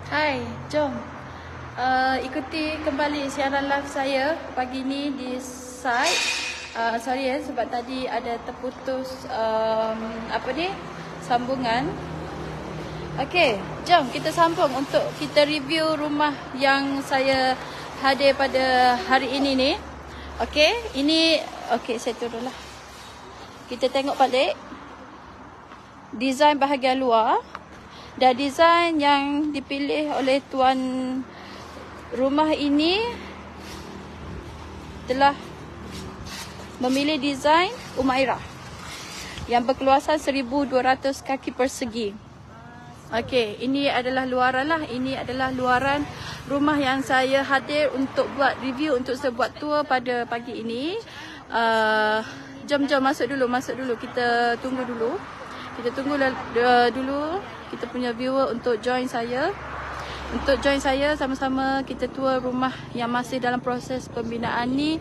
Hai, jom ikuti kembali siaran live saya pagi ni di site. Sorry sebab tadi ada terputus sambungan. Okey, jom kita sambung untuk kita review rumah yang saya hadir pada hari ini ni. Okey, saya turunlah. Kita tengok balik desain bahagian luar. Dan desain yang dipilih oleh tuan rumah ini telah memilih desain Umairah yang berkeluasan 1200 kaki persegi. Okey, ini adalah luaran lah. Ini adalah luaran rumah yang saya hadir untuk buat review, untuk saya buat tour pada pagi ini. Jom masuk dulu. Kita tunggu dulu. Kita punya viewer untuk join saya. Sama-sama kita tour rumah yang masih dalam proses pembinaan ni,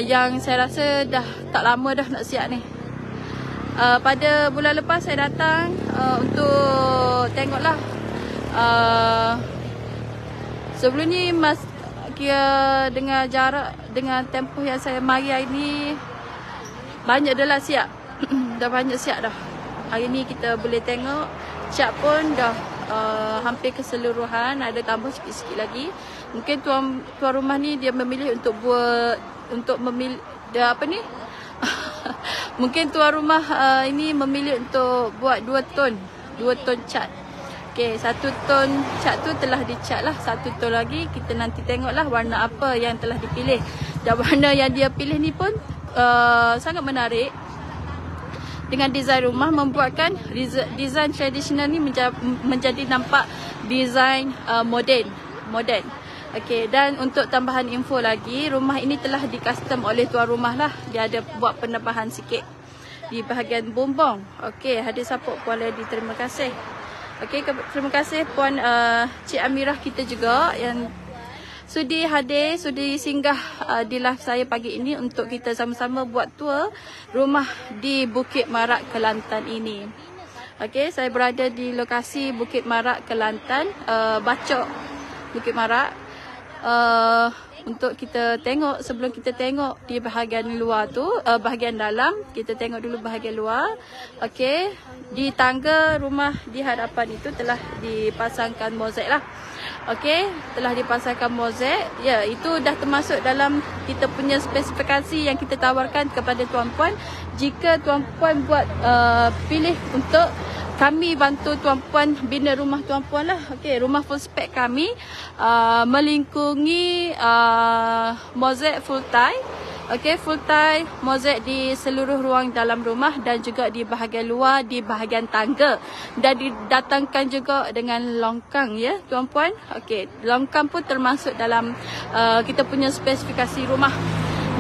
yang saya rasa dah tak lama dah nak siap ni. Pada bulan lepas saya datang untuk tengoklah. Sebelum ni kira dengan jarak, dengan tempoh yang saya mari hari ni, banyak dah lah siap. Dah banyak siap dah. Hari ni kita boleh tengok cat pun dah hampir keseluruhan, ada tambah sikit-sikit lagi. Mungkin tuan rumah ni dia memilih mungkin tuan rumah ini memilih untuk buat 2 ton cat. Okey, 1 ton cat tu telah dicat lah. 1 ton lagi kita nanti tengoklah warna apa yang telah dipilih. Dan warna yang dia pilih ni pun sangat menarik. Dengan desain rumah membuatkan desain tradisional ni menjadi nampak desain moden. Okey, dan untuk tambahan info lagi, rumah ini telah di-custom oleh tuan rumah lah. Dia ada buat penebahan sikit di bahagian bumbung. Okey, hadir support Puan Lady, terima kasih. Okey, terima kasih Puan Cik Amirah kita juga yang sudi hadir, sudi singgah di live saya pagi ini untuk kita sama-sama buat tour rumah di Bukit Marak, Kelantan ini. Okey, saya berada di lokasi Bukit Marak, Kelantan, Bacok Bukit Marak. Untuk kita tengok, sebelum kita tengok di bahagian luar tu, bahagian dalam, kita tengok dulu bahagian luar. Okey, di tangga rumah di hadapan itu telah dipasangkan mozaik lah. Okey, telah dipasangkan mozaik. Ya, itu dah termasuk dalam kita punya spesifikasi yang kita tawarkan kepada tuan-puan. Jika tuan-puan buat pilih untuk kami bantu tuan-puan bina rumah tuan-puan lah. Okey, rumah full spec kami melingkungi mozaik full tile. Okey, full tile mozaik di seluruh ruang dalam rumah dan juga di bahagian luar, di bahagian tangga, dan didatangkan juga dengan longkang ya tuan-puan. Okey, longkang pun termasuk dalam kita punya spesifikasi rumah.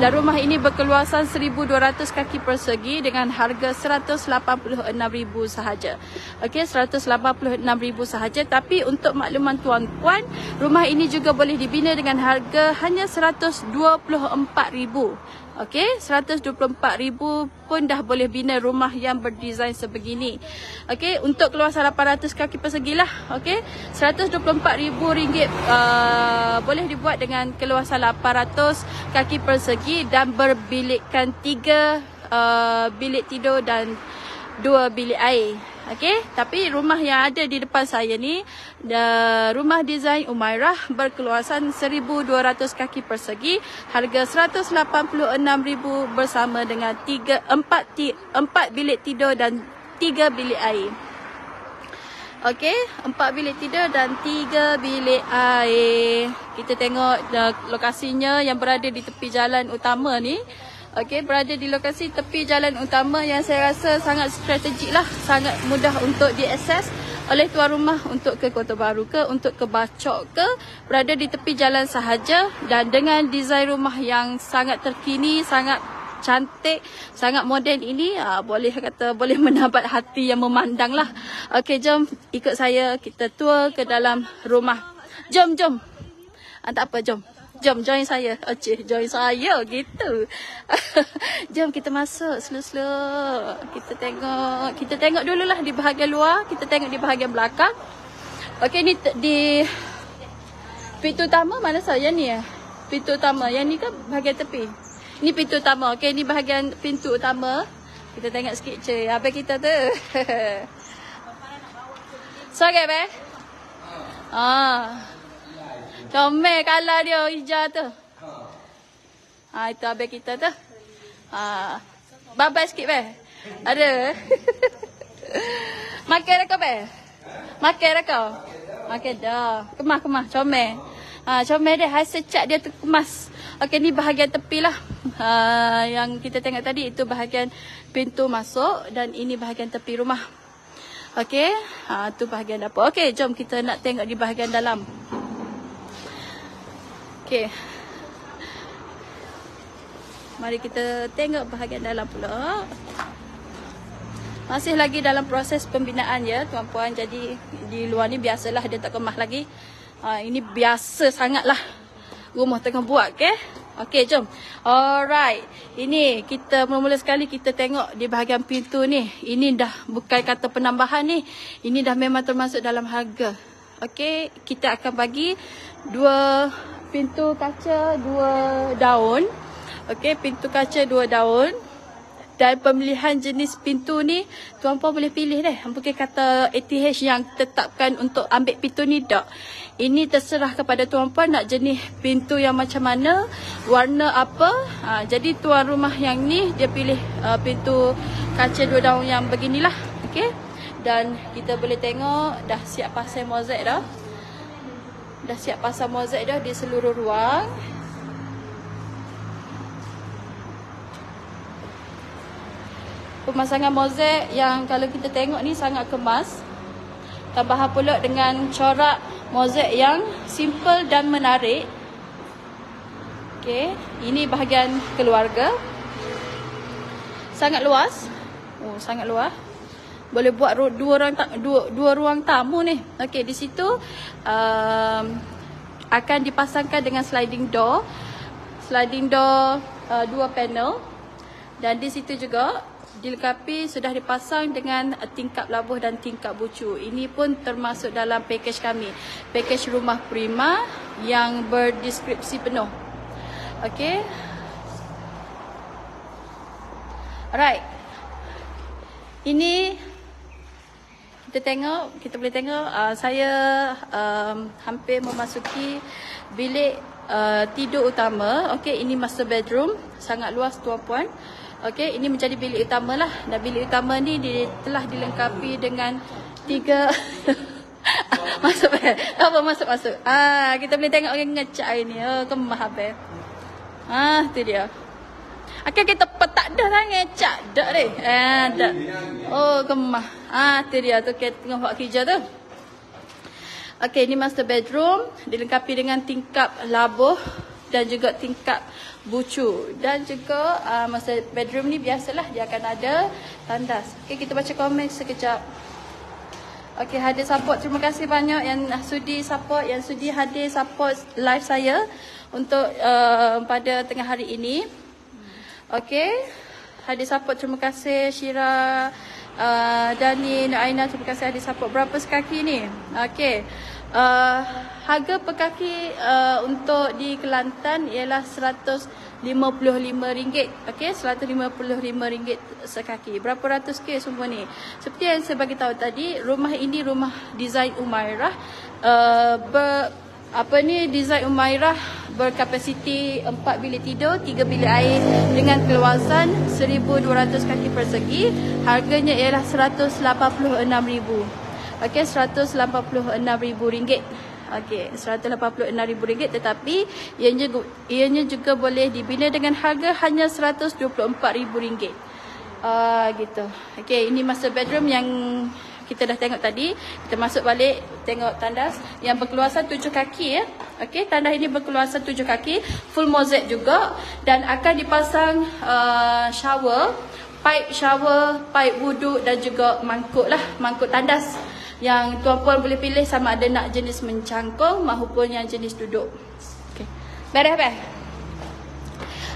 Dan rumah ini berkeluasan 1200 kaki persegi dengan harga 186,000 sahaja. Okey, 186,000 sahaja. Tapi untuk makluman tuan-puan, rumah ini juga boleh dibina dengan harga hanya 124,000. Okey, 124,000 pun dah boleh bina rumah yang berdesain sebegini. Okey, untuk keluasan 800 kaki persegi lah. Okey, 124,000 ringgit boleh dibuat dengan keluasan 800 kaki persegi dan berbilikkan 3 bilik tidur dan 2 bilik air. Okey, tapi rumah yang ada di depan saya ni, rumah desain Umairah berkeluasan 1200 kaki persegi, harga 186,000 bersama dengan 4 bilik tidur dan 3 bilik air. Okey, 4 bilik tidur dan 3 bilik air. Kita tengok lokasinya yang berada di tepi jalan utama ni. Okey, berada di lokasi tepi jalan utama yang saya rasa sangat strategik lah. Sangat mudah untuk diakses oleh tuan rumah untuk ke Kota Baru ke, untuk ke Bacok ke. Berada di tepi jalan sahaja dan dengan desain rumah yang sangat terkini, sangat cantik, sangat moden ini, boleh kata boleh menabat hati yang memandang lah. Okey, jom ikut saya, kita tour ke dalam rumah. Jom. Tak apa, jom. Jom join saya. Join saya gitu. Jom kita masuk slow-slow. Kita tengok dululah di bahagian luar, kita tengok di bahagian belakang. Okey, ni di pintu utama mana saya ni ya? Pintu utama. Yang ni kan bahagian tepi. Ni pintu utama. Okey, ni bahagian pintu utama. Kita tengok sikit je. Habis kita tu. Sorry, be. Comel kalah dia hijau tu. Itu habis kita tu. Babai sikit, be. Ada. Makan dah kau, be? Makan dah kau? Makan dah. Kemas. Comel. Comel dia. Hasil cat dia tu kemas. Okey, ni bahagian tepi lah. Yang kita tengok tadi itu bahagian pintu masuk. Dan ini bahagian tepi rumah. Okey. Tu bahagian dapur. Okey, jom kita nak tengok di bahagian dalam. Okey. Mari kita tengok bahagian dalam pula. Masih lagi dalam proses pembinaan ya tuan-puan. Jadi di luar ni biasalah dia tak kemas lagi. Ini biasa sangatlah rumah tengah buat, okey. Okey, jom. Alright. Ini kita mula-mula sekali kita tengok di bahagian pintu ni. Ini dah bukan kata penambahan ni. Ini dah memang termasuk dalam harga. Okey, kita akan bagi 2 pintu kaca 2 daun. Okey, pintu kaca 2 daun. Dan pemilihan jenis pintu ni tuan-puan boleh pilih deh. Bukan kata ATH yang tetapkan untuk ambil pintu ni, tak. Ini terserah kepada tuan-puan nak jenis pintu yang macam mana, warna apa. Jadi tuan rumah yang ni dia pilih pintu kaca 2 daun yang beginilah. Okey. Dan kita boleh tengok dah siap pasang mozaik dah. Dah siap pasang mozaik dah di seluruh ruang. Pemasangan mozaik yang kalau kita tengok ni sangat kemas. Tambahan pula dengan corak mozaik yang simple dan menarik. Okey, ini bahagian keluarga. Sangat luas. Sangat luas. Boleh buat dua ruang tamu ni. Okey, di situ akan dipasangkan dengan sliding door. Sliding door 2 panel. Dan di situ juga dilengkapi sudah dipasang dengan tingkap labuh dan tingkap bucu. Ini pun termasuk dalam pakej kami. Pakej rumah prima yang berdeskripsi penuh. Okey. Alright. Ini kita boleh tengok saya hampir memasuki bilik tidur utama. Okey, ini master bedroom. Sangat luas tuan-puan. Okey, ini menjadi bilik utama lah. Dan bilik utama ni telah dilengkapi dengan 3 masuk apa masuk. Kita boleh tengok orang ngecat hari ni. Kemah habis. Tu dia. Akan kita tak dah sangat ngecat dak deh. Dak. Kemah. Tu dia tu kita tengah buat kerja tu. Okey, ini master bedroom dilengkapi dengan tingkap labuh dan juga tingkap bucu. Dan juga master bedroom ni biasalah dia akan ada tandas. Okey, kita baca komen sekejap. Okey, hadir support. Terima kasih banyak yang sudi support, yang sudi hadir support live saya untuk pada tengah hari ini. Okey, hadir support. Terima kasih Syira, Dani, Aina. Terima kasih hadir support. Berapa sekaki ni? Okey. Harga per kaki untuk di Kelantan ialah RM155. Okey, RM155 sekaki. Berapa ratus K semua ni? Seperti yang saya bagi tahu tadi, rumah ini rumah desain Umairah. Desain Umairah berkapasiti 4 bilik tidur, 3 bilik air dengan keluasan 1,200 kaki persegi. Harganya ialah RM186,000. Okey, RM186,000. Okey, RM186,000, tetapi ianya juga boleh dibina dengan harga hanya RM124,000. Gitu. Okey, ini master bedroom yang kita dah tengok tadi. Kita masuk balik tengok tandas yang berkeluasan 7 kaki ya. Okey, tandas ini berkeluasan 7 kaki, full mozaik juga dan akan dipasang shower, pipe shower, pipe wuduk dan juga mangkuk lah, mangkuk tandas. Yang tuan-puan boleh pilih sama ada nak jenis mencangkung maupun yang jenis duduk. Okey. Beres.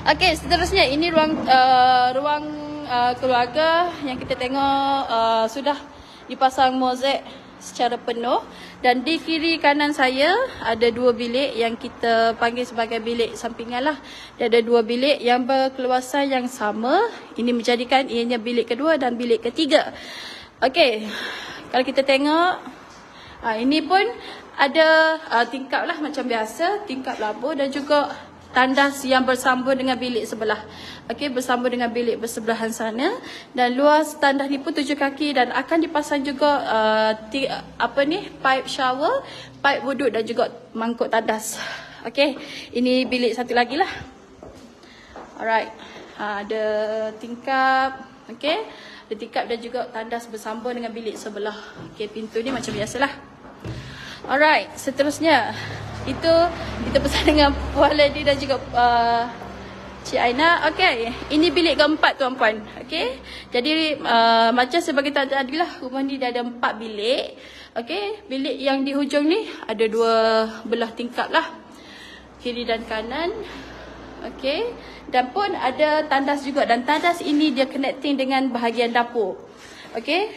Okey, seterusnya ini ruang keluarga yang kita tengok sudah dipasang mozaik secara penuh. Dan di kiri kanan saya ada 2 bilik yang kita panggil sebagai bilik sampingan lah. Dia ada 2 bilik yang berkeluasan yang sama. Ini menjadikan ianya bilik kedua dan bilik ketiga. Okey, kalau kita tengok, ini pun ada tingkap lah macam biasa, tingkap labur dan juga tandas yang bersambung dengan bilik sebelah. Okey, bersambung dengan bilik bersebelahan sana. Dan luas tandas ni pun 7 kaki dan akan dipasang juga pipe shower, pipe wuduk dan juga mangkuk tandas. Okey, ini bilik satu lagi lah. Alright, ada tingkap. Okey, ada tingkap dan juga tandas bersambung dengan bilik sebelah. Okey, pintu ni macam biasalah. Alright, seterusnya itu kita pesan dengan Puan Lady dan juga Cik Aina. Okey, ini bilik keempat tuan-puan. Okey, jadi macam sebagai tadi lah, rumah ni dia ada 4 bilik. Okey, bilik yang di hujung ni ada 2 belah tingkap lah, kiri dan kanan. Okey, dan pun ada tandas juga, dan tandas ini dia connecting dengan bahagian dapur. Okey,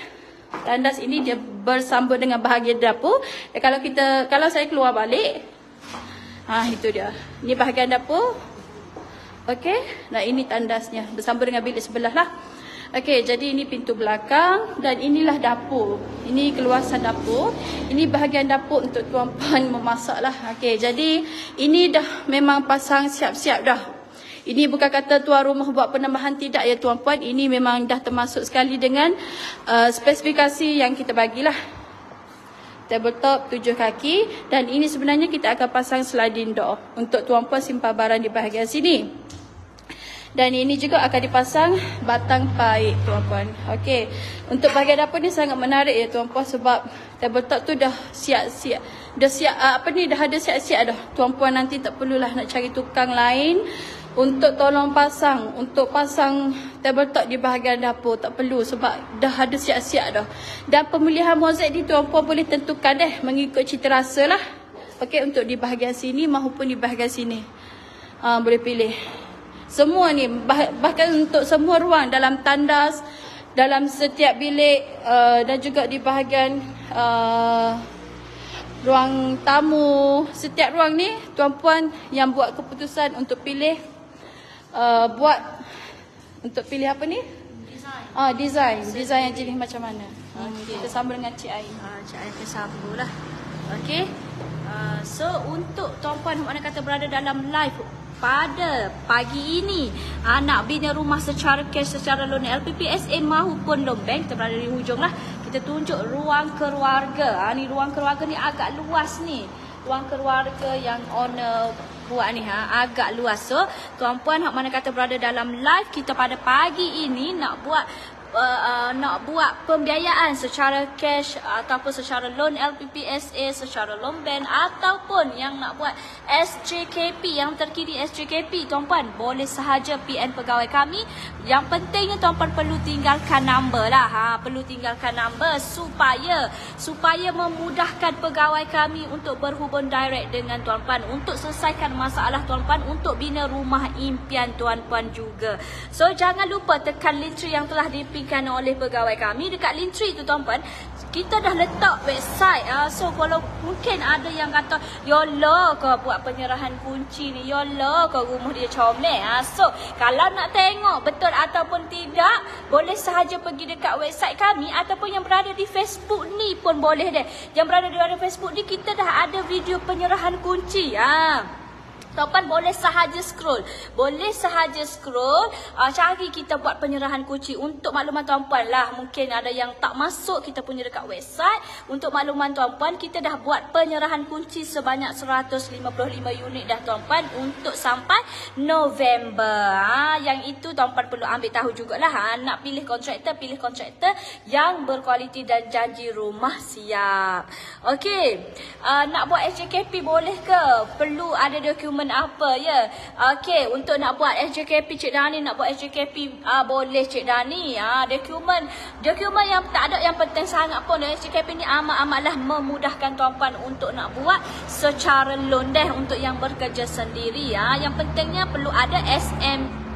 tandas ini dia bersambung dengan bahagian dapur. Kalau saya keluar balik, itu dia. Ini bahagian dapur. Okey, nah ini tandasnya bersambung dengan bilik sebelah lah. Okey, jadi ini pintu belakang dan inilah dapur. Ini keluasan dapur. Ini bahagian dapur untuk tuan-puan memasak lah. Okey, jadi ini dah memang pasang siap-siap dah. Ini bukan kata tuan rumah buat penambahan, tidak ya tuan-puan. Ini memang dah termasuk sekali dengan spesifikasi yang kita bagilah. Tabletop 7 kaki dan ini sebenarnya kita akan pasang sliding door untuk tuan-puan simpan barang di bahagian sini. Dan ini juga akan dipasang batang paip tuan-puan. Okey, untuk bahagian dapur ni sangat menarik ya tuan-puan sebab tabletop tu dah siap-siap. Dah ada siap-siap dah. Tuan-puan nanti tak perlulah nak cari tukang lain untuk tolong pasang, untuk pasang tabletop di bahagian dapur. Tak perlu sebab dah ada siap-siap dah. Dan pemilihan mozaik ni tuan-puan boleh tentukan mengikut cita rasa lah. Okey, untuk di bahagian sini maupun di bahagian sini. Boleh pilih. Semua ni, bahkan untuk semua ruang dalam tandas, dalam setiap bilik dan juga di bahagian ruang tamu. Setiap ruang ni tuan-puan yang buat keputusan untuk pilih pilih apa ni? Design yang jenis macam mana. Kita sambung dengan Cik Ain. Cik Ain tersambung lah. Okey. So untuk tuan-puan mana kata berada dalam live pada pagi ini, nak bina rumah secara cash, secara loan LPPSA maupun loan bank, kita berada di hujung lah. Kita tunjuk ruang keluarga. Ni ruang keluarga ni agak luas ni. Ruang keluarga yang owner buat ni agak luas. So tuan-puan mana kata berada dalam live kita pada pagi ini nak buat pembiayaan secara cash ataupun secara loan LPPSA, secara loan bank ataupun yang nak buat SJKP, yang terkini SJKP, tuan-puan boleh sahaja PN pegawai kami. Yang pentingnya tuan-puan perlu tinggalkan number lah. Perlu tinggalkan number supaya memudahkan pegawai kami untuk berhubung direct dengan tuan-puan untuk selesaikan masalah tuan-puan, untuk bina rumah impian tuan-puan juga. So jangan lupa tekan link tree yang telah dipinkan oleh pegawai kami. Dekat link tree tu tuan-puan, kita dah letak website. So kalau mungkin ada yang kata, yolah kau buat penyerahan kunci ni, yolah kau rumah dia comel. So kalau nak tengok betul ataupun tidak, boleh sahaja pergi dekat website kami ataupun yang berada di Facebook ni pun boleh deh. Yang berada di Facebook ni kita dah ada video penyerahan kunci. Tuan-puan boleh sahaja scroll. Cari kita buat penyerahan kunci. Untuk makluman tuan-puan lah, mungkin ada yang tak masuk kita punya dekat website. Untuk makluman tuan-puan, kita dah buat penyerahan kunci sebanyak 155 unit dah tuan-puan untuk sampai November. Yang itu tuan-puan perlu ambil tahu jugalah. Nak pilih kontraktor yang berkualiti dan janji rumah siap. Okey, nak buat SJKP boleh ke? Perlu ada dokumen apa ya? Okey, untuk nak buat SJKP Cik Dani, nak buat SJKP boleh Cik Dani. Dokumen yang tak ada yang penting sangat pun. SJKP ni amat-amatlah memudahkan tuan-puan untuk nak buat secara loan untuk yang bekerja sendiri. Yang pentingnya perlu ada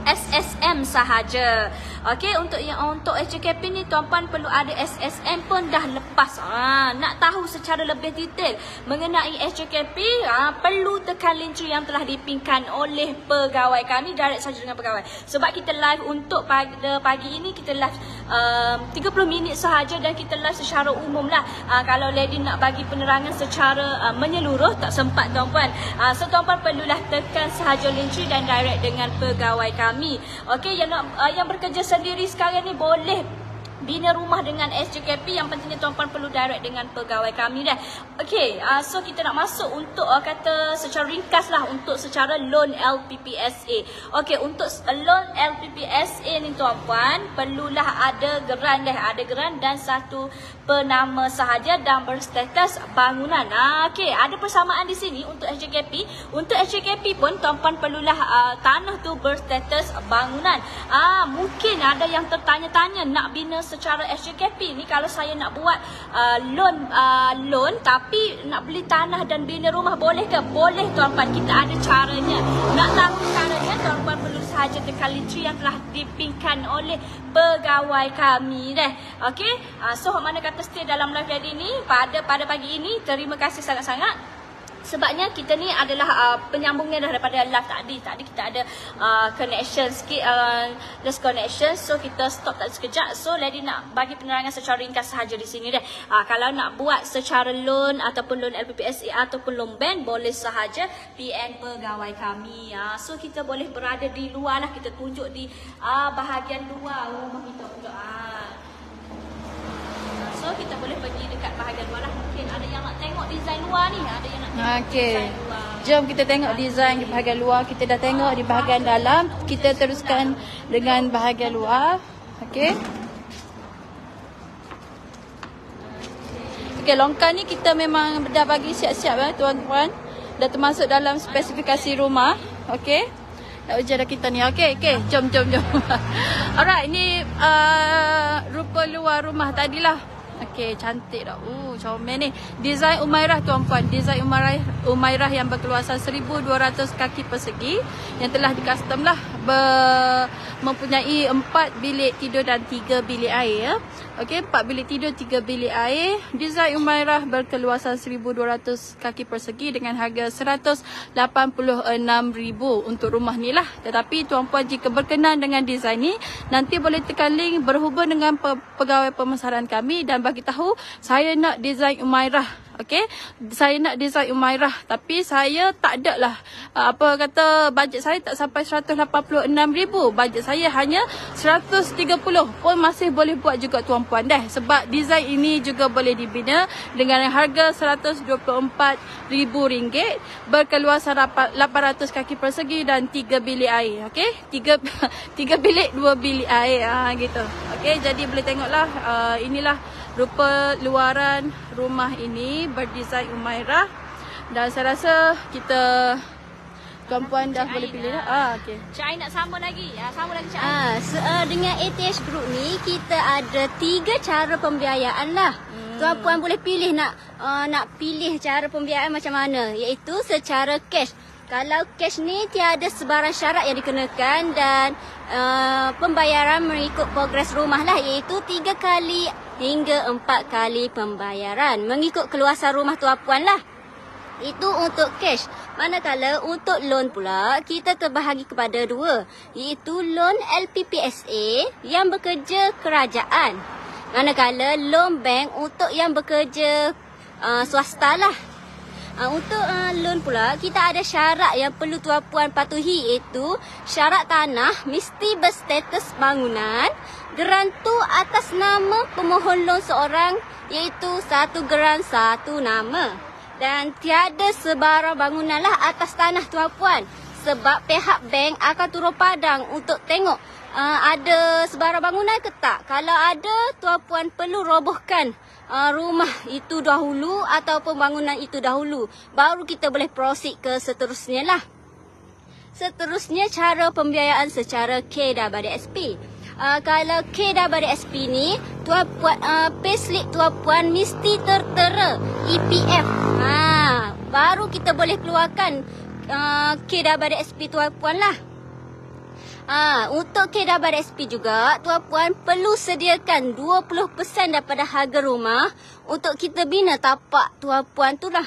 SSM sahaja. Okey, untuk SJKP ni tuan-puan perlu ada SSM pun dah lepas. Nak tahu secara lebih detail mengenai SJKP, perlu tekan link tree yang telah dipinkan oleh pegawai kami, direct saja dengan pegawai. Sebab kita live untuk pagi ini, kita live 30 minit sahaja dan kita live secara umum lah. Kalau lady nak bagi penerangan secara menyeluruh tak sempat tuan-puan. So tuan-puan perlulah tekan sahaja link tree dan direct dengan pegawai kami. Okey, yang bekerja sendiri sekarang ni boleh bina rumah dengan SJKP. Yang pentingnya tuan-puan perlu direct dengan pegawai kami dah. Okey, so kita nak masuk untuk kata secara ringkas lah untuk secara loan LPPSA. Okey, untuk loan LPPSA ni tuan-puan perlulah ada geran dah, ada geran dan satu penama sahaja dan berstatus bangunan. Okey, ada persamaan di sini untuk SJKP. Untuk SJKP pun tuan-puan perlulah tanah tu berstatus bangunan. Mungkin ada yang tertanya-tanya nak bina secara SJKP ni, kalau saya nak buat loan tapi nak beli tanah dan bina rumah, boleh ke? Boleh tuan-puan, kita ada caranya. Nak tahu caranya, tuan-puan perlu sahaja tekan link tree yang telah dipinkan oleh pegawai kami dah. Okey, so mana kata stay dalam live jadi ni pada pagi ini. Terima kasih sangat-sangat. Sebabnya kita ni adalah penyambungnya daripada live tadi. Tadi kita ada connection sikit, lost connection. So kita stop tadi sekejap. So lady nak bagi penerangan secara ringkas sahaja di sini deh. Kalau nak buat secara loan ataupun loan LPPSA ataupun loan bank, boleh sahaja PN pegawai kami. So kita boleh berada di luar lah. Kita tunjuk di bahagian luar rumah kita juga. So kita boleh pergi dekat bahagian luar lah. Mungkin ada yang nak tengok design luar ni, ada yang nak tengok design luar. Jom kita tengok design di bahagian luar. Kita dah tengok di bahagian dalam. Kita teruskan dengan bahagian luar. Okey. Okey, longkang ni kita memang dah bagi siap-siap tuan-tuan. Dah termasuk dalam spesifikasi rumah. Okey. Dah ujian dah kita ni. Okey, jom. Alright, ini rupa luar rumah tadilah. Okey, cantik dah. Comel ni. Desain Umairah tuan-puan. Desain Umairah yang berkeluasan 1200 kaki persegi yang telah di-custom lah. Mempunyai 4 bilik tidur dan 3 bilik air. Okey, 4 bilik tidur, 3 bilik air. Desain Umairah berkeluasan 1200 kaki persegi dengan harga 186,000 untuk rumah ni lah. Tetapi tuan-puan jika berkenan dengan desain ni, nanti boleh tekan link berhubung dengan pegawai pemasaran kami dan bagi tahu saya nak desain Umairah. Okey, saya nak desain Umairah tapi saya tak ada lah bajet saya tak sampai 186,000. Bajet saya hanya 130 pun masih boleh buat juga tuan-puan dah. Sebab desain ini juga boleh dibina dengan harga RM124,000, berkeluasan 800 kaki persegi dan 3 bilik air. Okey, 3 bilik 2 bilik air gitu. Okey, jadi boleh tengoklah inilah rupa luaran rumah ini berdesain Umairah. Dan saya rasa kita tuan-puan dah boleh pilih dah. Okey. Cik Ain nak sambung lagi. Sambung lagi Cik Ain. Dengan ATH Group ni kita ada 3 cara pembiayaan lah. Tuan-puan boleh pilih nak pilih cara pembiayaan macam mana, iaitu secara cash. Kalau cash ni tiada sebarang syarat yang dikenakan dan pembayaran mengikut progres rumah lah, iaitu 3 kali hingga 4 kali pembayaran mengikut keluasan rumah tuan-puan lah. Itu untuk cash. Manakala untuk loan pula, kita terbahagi kepada 2, iaitu loan LPPSA yang bekerja kerajaan. Manakala loan bank untuk yang bekerja swasta lah. Untuk loan pula, kita ada syarat yang perlu tuan-puan patuhi, iaitu syarat tanah mesti berstatus bangunan, gerantu atas nama pemohon loan seorang, iaitu 1 geran 1 nama. Dan tiada sebarang bangunan lah atas tanah tuan-puan. Sebab pihak bank akan turun padang untuk tengok ada sebarang bangunan ke tak. Kalau ada, tuan-puan perlu robohkan rumah itu dahulu ataupun bangunan itu dahulu. Baru kita boleh proceed ke seterusnya lah. Seterusnya cara pembiayaan secara KWSP. Kalau KWSP ni, tuan-puan payslip tuan-puan mesti tertera EPF. Baru kita boleh keluarkan KWSP tuan-puan lah. Untuk KWSP juga, tuan-puan perlu sediakan 20% daripada harga rumah untuk kita bina tapak tuan-puan tu lah.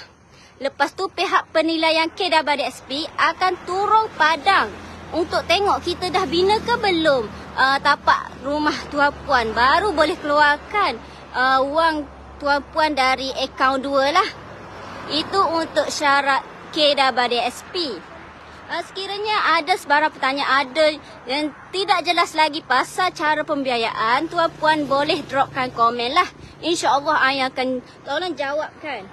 Lepas tu pihak penilaian KWSP akan turun padang untuk tengok kita dah bina ke belum tapak rumah tuan-puan. Baru boleh keluarkan wang tuan-puan dari akaun 2 lah. Itu untuk syarat KWSP. Sekiranya ada sebarang pertanyaan yang tidak jelas lagi pasal cara pembiayaan, tuan-puan boleh dropkan komen lah. InsyaAllah Ai akan tolong jawabkan.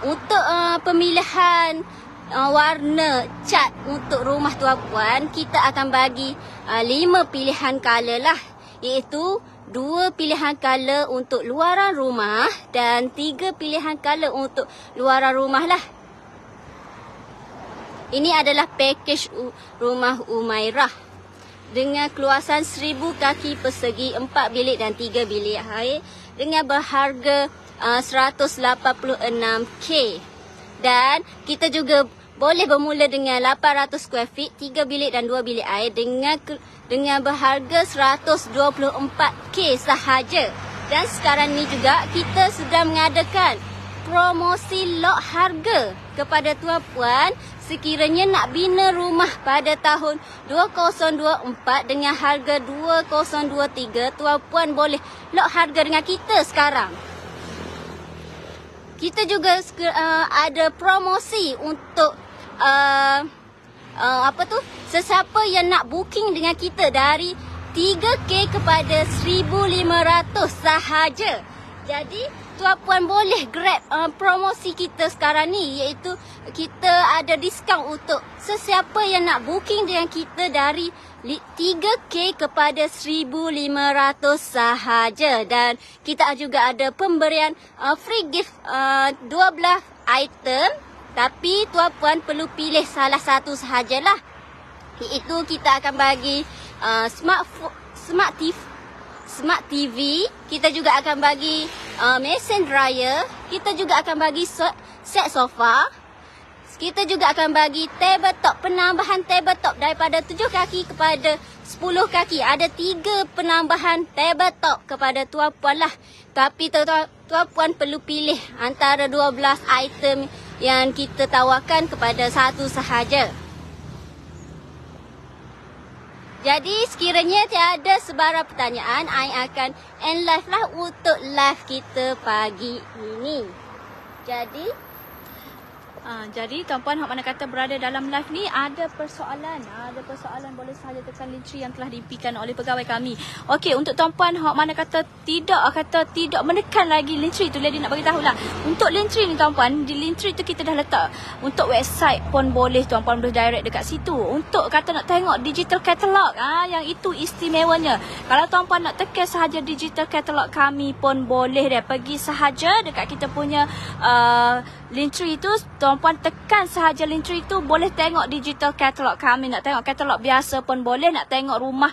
Untuk pemilihan warna cat untuk rumah tuan-puan, kita akan bagi 5 pilihan color lah. Iaitu 2 pilihan color untuk luaran rumah dan 3 pilihan color untuk luaran rumah lah. Ini adalah package rumah Umairah dengan keluasan 1000 kaki persegi, 4 bilik dan 3 bilik air dengan berharga 186k. Dan kita juga boleh bermula dengan 800 square feet, 3 bilik dan 2 bilik air dengan berharga 124k sahaja. Dan sekarang ni juga kita sedang mengadakan promosi lot harga kepada tuan-puan sekiranya nak bina rumah pada tahun 2024 dengan harga 2023, tuan-puan boleh lot harga dengan kita sekarang. Kita juga ada promosi untuk sesiapa yang nak booking dengan kita dari 3k kepada 1500 sahaja. Jadi tuan-puan boleh grab promosi kita sekarang ni, iaitu kita ada diskaun untuk sesiapa yang nak booking dengan kita dari 3k kepada 1500 sahaja. Dan kita juga ada pemberian free gift 12 item, tapi tuan-puan perlu pilih salah satu sahajalah. Iaitu kita akan bagi Smart TV, kita juga akan bagi mesin dryer, kita juga akan bagi set sofa, kita juga akan bagi tabletop, penambahan tabletop daripada 7 kaki kepada 10 kaki. Ada 3 penambahan tabletop kepada tuan-puan lah. Tapi tuan-puan perlu pilih antara 12 item yang kita tawarkan kepada satu sahaja. Jadi sekiranya tiada sebarang pertanyaan, I akan end live lah untuk live kita pagi ini. Jadi tuan-puan hak mana kata berada dalam live ni ada persoalan boleh sahaja tekan link tree yang telah diimpikan oleh pegawai kami. Okey, untuk tuan-puan hak mana kata tidak menekan lagi link tree tu, Lady nak bagi tahulah. Untuk link tree ni tuan-puan, di link tree tu kita dah letak untuk website pun boleh, tuan-puan boleh direct dekat situ. Untuk kata nak tengok digital catalog, yang itu istimewanya. Kalau tuan-puan nak tekan sahaja digital catalog kami pun boleh deh, pergi sahaja dekat kita punya link tree tu, tuan-puan tekan sahaja link tree tu, boleh tengok digital catalog kami. Nak tengok catalog biasa pun boleh, nak tengok rumah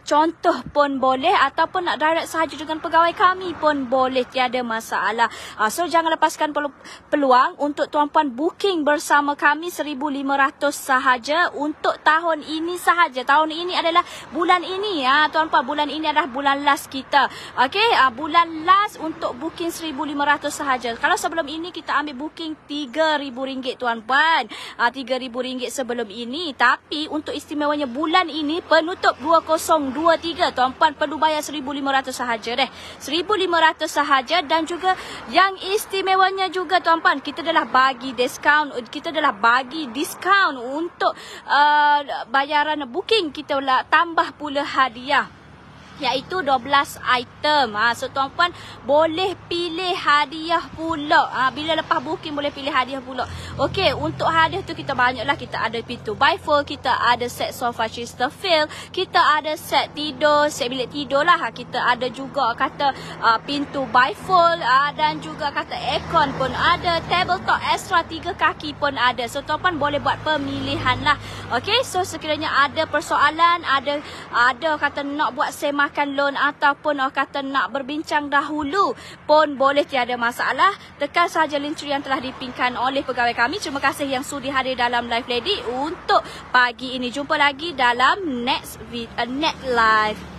contoh pun boleh, ataupun nak direct sahaja dengan pegawai kami pun boleh, tiada masalah. So jangan lepaskan peluang untuk tuan-puan booking bersama kami 1500 sahaja untuk tahun ini sahaja. Tahun ini adalah bulan ini, tuan-puan, bulan ini adalah bulan last kita. Okey, bulan last untuk booking 1500 sahaja. Kalau sebelum ini kita ambil booking RM3,000 tuan-puan, RM3,000 sebelum ini. Tapi untuk istimewanya bulan ini penutup 2023, tuan-puan perlu bayar 1500 sahaja deh. 1500 sahaja. Dan juga yang istimewanya juga tuan-puan, kita adalah bagi diskaun untuk bayaran booking kita lah, tambah pula hadiah, iaitu 12 item. So tuan-puan boleh pilih hadiah pula. Bila lepas booking boleh pilih hadiah pula. Okey, untuk hadiah tu kita banyaklah. Kita ada pintu bifold, kita ada set sofa Chesterfield, kita ada set tidur, set bilik tidur lah. Kita ada juga kata pintu bifold, dan juga kata aircon pun ada, tabletop extra 3 kaki pun ada. So tuan-puan boleh buat pemilihan lah. Okey, so sekiranya ada persoalan, ada kata nak buat sema menyamakan loan ataupun orang kata nak berbincang dahulu pun boleh, tiada masalah. Tekan saja link Tree yang telah dipinkan oleh pegawai kami. Terima kasih yang sudi hadir dalam live lady untuk pagi ini. Jumpa lagi dalam next Net Live.